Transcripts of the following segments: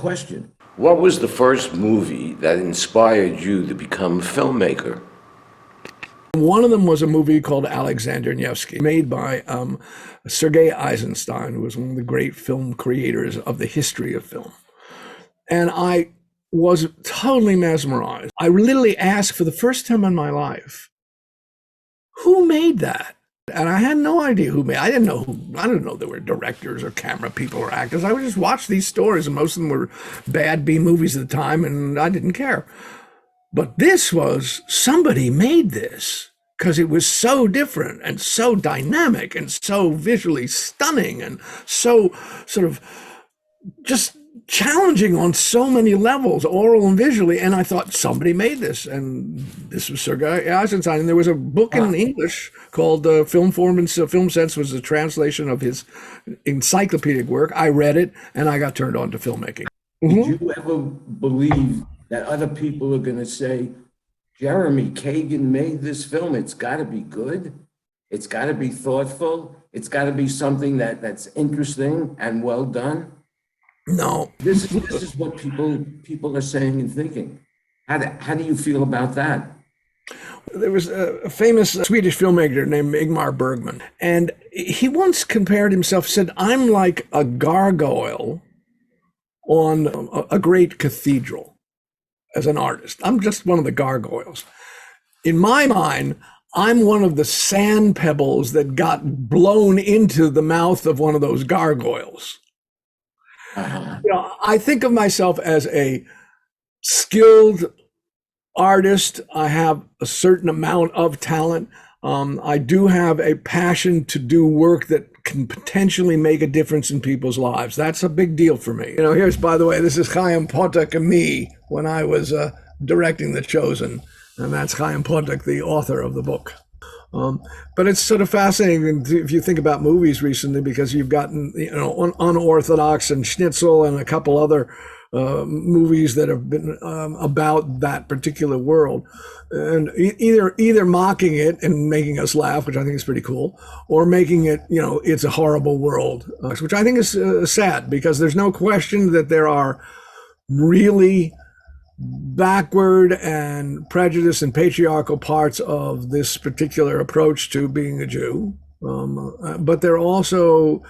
question. What was the first movie that inspired you to become a filmmaker? One of them was a movie called Alexander Nevsky, made by Sergei Eisenstein, who was one of the great film creators of the history of film. And I was totally mesmerized. I literally asked for the first time in my life, who made that? And I had no idea who made it. I didn't know there were directors or camera people or actors. I would just watch these stories, and most of them were bad B movies at the time, and I didn't care. But this was, somebody made this because it was so different and so dynamic and so visually stunning and so sort of just challenging on so many levels, oral and visually. And I thought, somebody made this. And this was Sergei Eisenstein. And there was a book in English called Film Form and Film Sense, was a translation of his encyclopedic work. I read it and I got turned on to filmmaking. Did you ever believe that other people are going to say, Jeremy, Kagan made this film, it's got to be good, it's got to be thoughtful, it's got to be something that's interesting and well done? No. This is what people are saying and thinking. How do you feel about that? There was a famous Swedish filmmaker named Ingmar Bergman, and he once compared himself, said, I'm like a gargoyle on a great cathedral. As an artist, I'm just one of the gargoyles. In my mind, I'm one of the sand pebbles that got blown into the mouth of one of those gargoyles. I think of myself as a skilled artist. I have a certain amount of talent. I do have a passion to do work that can potentially make a difference in people's lives. That's a big deal for me. Here's, by the way, this is Chaim Potok and me when I was directing The Chosen. And that's Chaim Potok, the author of the book. But it's sort of fascinating if you think about movies recently, because you've gotten, Unorthodox and Schnitzel and a couple other movies that have been about that particular world, and either mocking it and making us laugh, which I think is pretty cool, or making it, it's a horrible world, which I think is sad, because there's no question that there are really backward and prejudiced and patriarchal parts of this particular approach to being a Jew, but there are also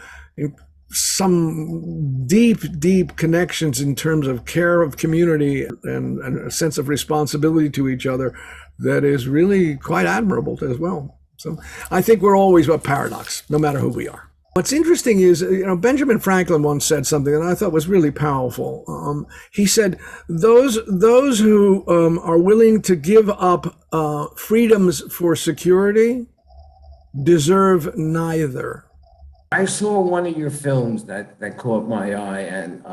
some deep connections in terms of care of community and a sense of responsibility to each other that is really quite admirable as well. So I think we're always a paradox, no matter who we are. What's interesting is, Benjamin Franklin once said something that I thought was really powerful. He said, those who are willing to give up freedoms for security deserve neither. I saw one of your films that caught my eye, and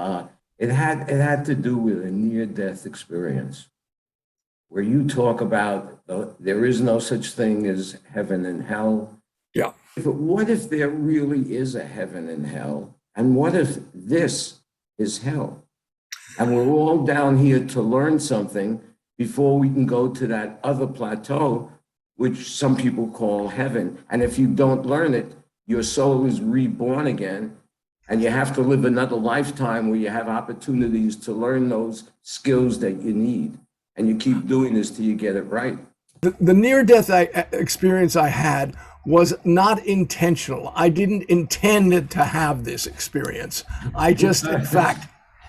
it had to do with a near-death experience, where you talk about there is no such thing as heaven and hell. Yeah. But what if there really is a heaven and hell? And what if this is hell? And we're all down here to learn something before we can go to that other plateau, which some people call heaven. And if you don't learn it, your soul is reborn again, and you have to live another lifetime where you have opportunities to learn those skills that you need. And you keep doing this till you get it right. The near-death experience I had was not intentional. I didn't intend to have this experience. I just, in fact,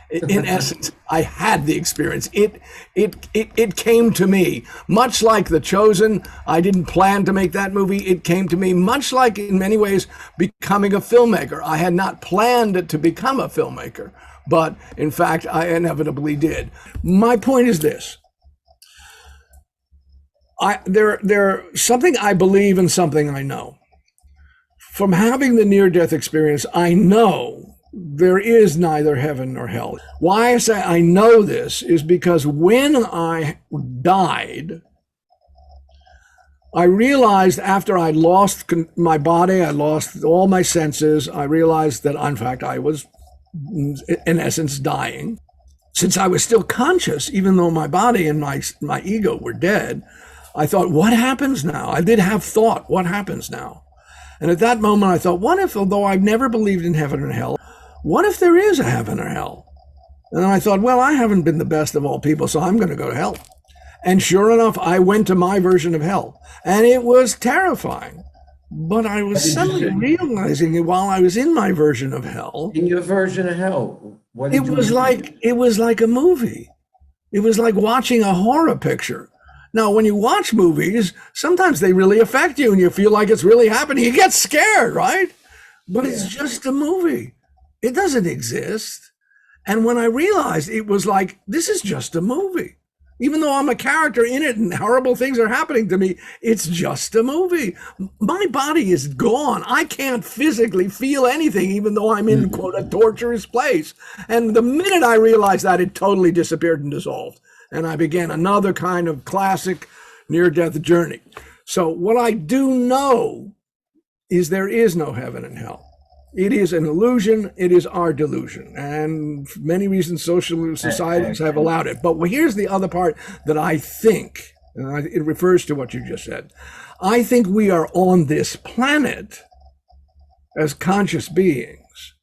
in essence, I had the experience. It came to me, much like The Chosen. I didn't plan to make that movie. It came to me, much like, in many ways, becoming a filmmaker. I had not planned to become a filmmaker, but in fact, I inevitably did. My point is this. There something I believe and something I know. From having the near-death experience, I know there is neither heaven nor hell. Why I say I know this is because when I died, I realized after I lost my body, I lost all my senses, I realized that, in fact, I was, in essence, dying. Since I was still conscious, even though my body and my ego were dead, I thought, what happens now? I did have thought, what happens now? And at that moment, I thought, what if, although I've never believed in heaven or hell, what if there is a heaven or hell? And then I thought, well, I haven't been the best of all people, so I'm going to go to hell. And sure enough, I went to my version of hell, and it was terrifying. But I was What did you suddenly see? realizing that while I was in my version of hell, In your version of hell, what it did you was see? like a movie. It was like watching a horror picture. Now, when you watch movies, sometimes they really affect you and you feel like it's really happening. You get scared, right? But it's Yeah. just a movie. It doesn't exist. And when I realized it was like, this is just a movie. Even though I'm a character in it and horrible things are happening to me, it's just a movie. My body is gone. I can't physically feel anything, even though I'm in, quote, a torturous place. And the minute I realized that, it totally disappeared and dissolved. And I began another kind of classic near-death journey. So what I do know is there is no heaven and hell. It is an illusion. It is our delusion. And for many reasons, social societies have allowed it. But here's the other part that I think, and it refers to what you just said. I think we are on this planet as conscious beings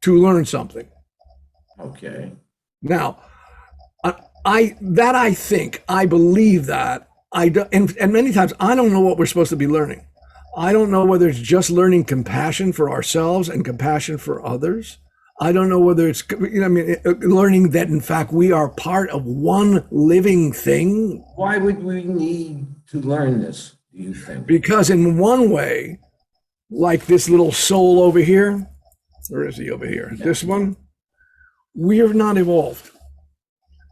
to learn something. Okay. Now, I believe that. And many times I don't know what we're supposed to be learning. I don't know whether it's just learning compassion for ourselves and compassion for others. I don't know whether it's, learning that in fact we are part of one living thing. Why would we need to learn this, do you think? Because in one way, like this little soul over here, where is he over here? This one, we have not evolved.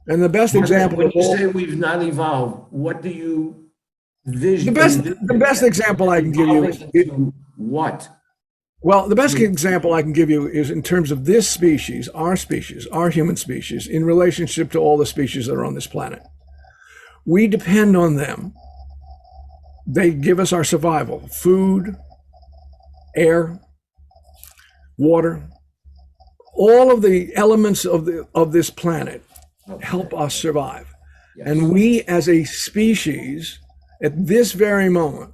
And the best example When of you all, say we've not evolved, what do you vision? the best example I can give you is, To what? well, the best example I can give you is in terms of this species, our human species, in relationship to all the species that are on this planet. We depend on them. They give us our survival, food, air, water, all of the elements of this planet help us survive. Yes. And we as a species at this very moment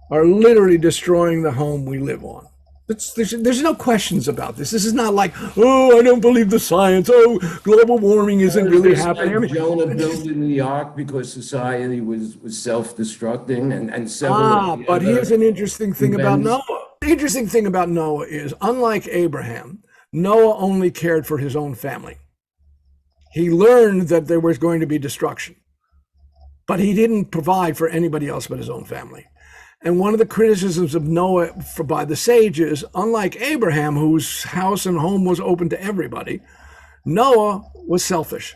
are literally destroying the home we live on. There's no questions about this. This is not like, oh, I don't believe the science. Oh, global warming isn't really happening. I Like mean, Jonah building the ark because society was self-destructing and several of the but other here's an interesting thing about events. Noah. The interesting thing about Noah is, unlike Abraham, Noah only cared for his own family. He learned that there was going to be destruction, but he didn't provide for anybody else but his own family. And one of the criticisms of Noah by the sages, unlike Abraham, whose house and home was open to everybody, Noah was selfish.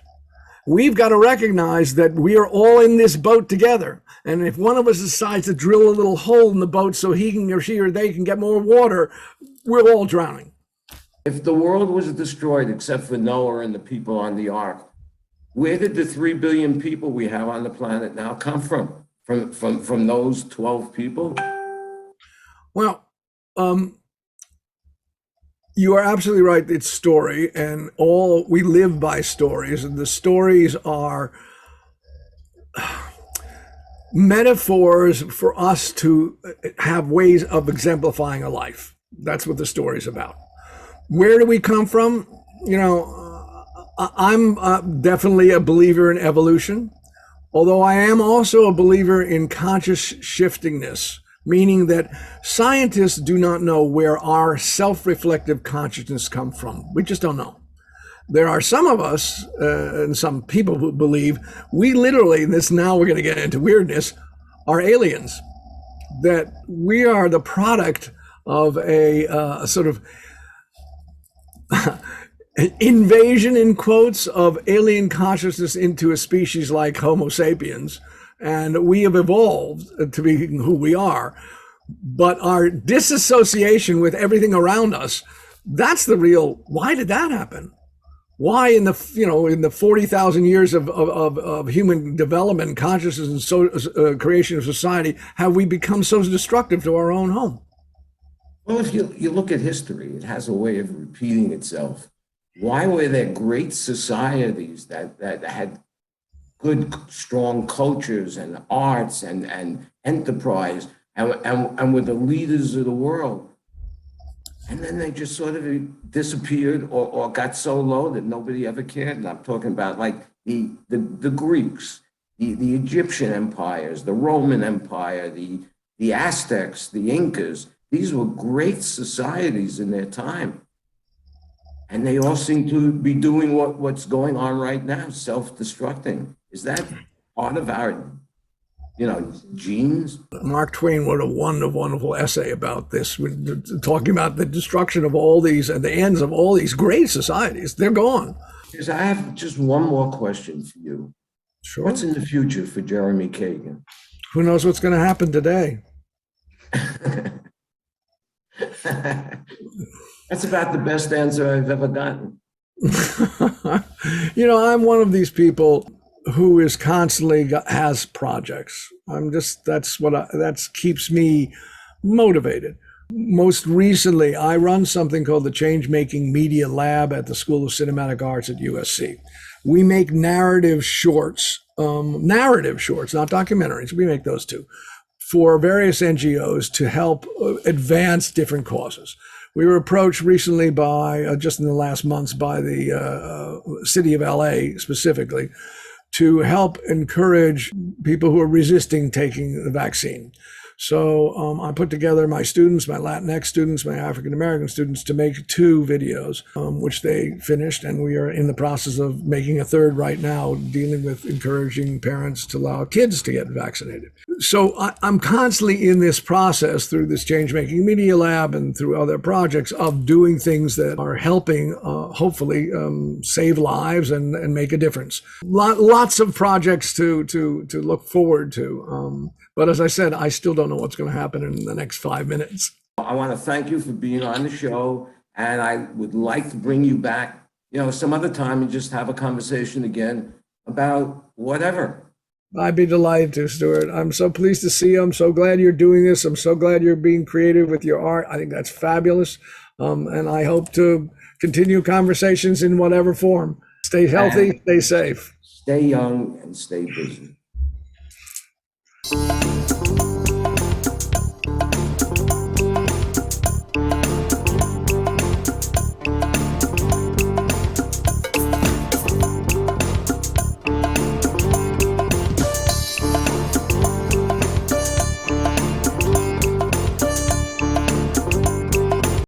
We've got to recognize that we are all in this boat together. And if one of us decides to drill a little hole in the boat so he can, or she or they can get more water, we're all drowning. If the world was destroyed except for Noah and the people on the ark, where did the 3 billion people we have on the planet now come from? From those 12 people? Well, you are absolutely right. It's story, and all we live by stories, and the stories are metaphors for us to have ways of exemplifying a life. That's what the story is about. Where do we come from? I'm definitely a believer in evolution, although I am also a believer in conscious shiftingness, meaning that scientists do not know where our self-reflective consciousness comes from. We just don't know. There are some of us and some people who believe we literally, and this now we're going to get into weirdness, are aliens, that we are the product of a sort of invasion, in quotes, of alien consciousness into a species like Homo sapiens. And we have evolved to be who we are. But our disassociation with everything around us, that's the real, why did that happen? Why in the 40,000 years of human development, consciousness, and creation of society, have we become so destructive to our own home? Well, if you look at history, it has a way of repeating itself. Why were there great societies that had good, strong cultures and arts and enterprise and were the leaders of the world? and then they just sort of disappeared or got so low that nobody ever cared. And I'm talking about like the Greeks, the Egyptian empires, the Roman Empire, the Aztecs, the Incas. These were great societies in their time. And they all seem to be doing what's going on right now, self-destructing. Is that part of our, genes? Mark Twain wrote a wonderful essay about this, talking about the destruction of all these and the ends of all these great societies. They're gone. Because I have just one more question for you. Sure. What's in the future for Jeremy Kagan? Who knows what's going to happen today? That's about the best answer I've ever gotten. I'm one of these people who is constantly has projects. That keeps me motivated. Most recently, I run something called the Change Making Media Lab at the School of Cinematic Arts at USC. We make narrative shorts, not documentaries. We make those too, for various NGOs to help advance different causes. We were approached recently by, just in the last months, by the city of LA specifically, to help encourage people who are resisting taking the vaccine. So I put together my students, my Latinx students, my African American students, to make 2 videos, which they finished, and we are in the process of making a 3rd right now, dealing with encouraging parents to allow kids to get vaccinated. So I'm constantly in this process through this Change Making Media Lab and through other projects of doing things that are helping, hopefully, save lives and make a difference. Lots of projects to look forward to. But as I said, I still don't know what's going to happen in the next 5 minutes. I want to thank you for being on the show, and I would like to bring you back, some other time and just have a conversation again about whatever. I'd be delighted to, Stewart. I'm so pleased to see you. I'm so glad you're doing this. I'm so glad you're being creative with your art. I think that's fabulous. And I hope to continue conversations in whatever form. Stay healthy, stay safe. Stay young and stay busy.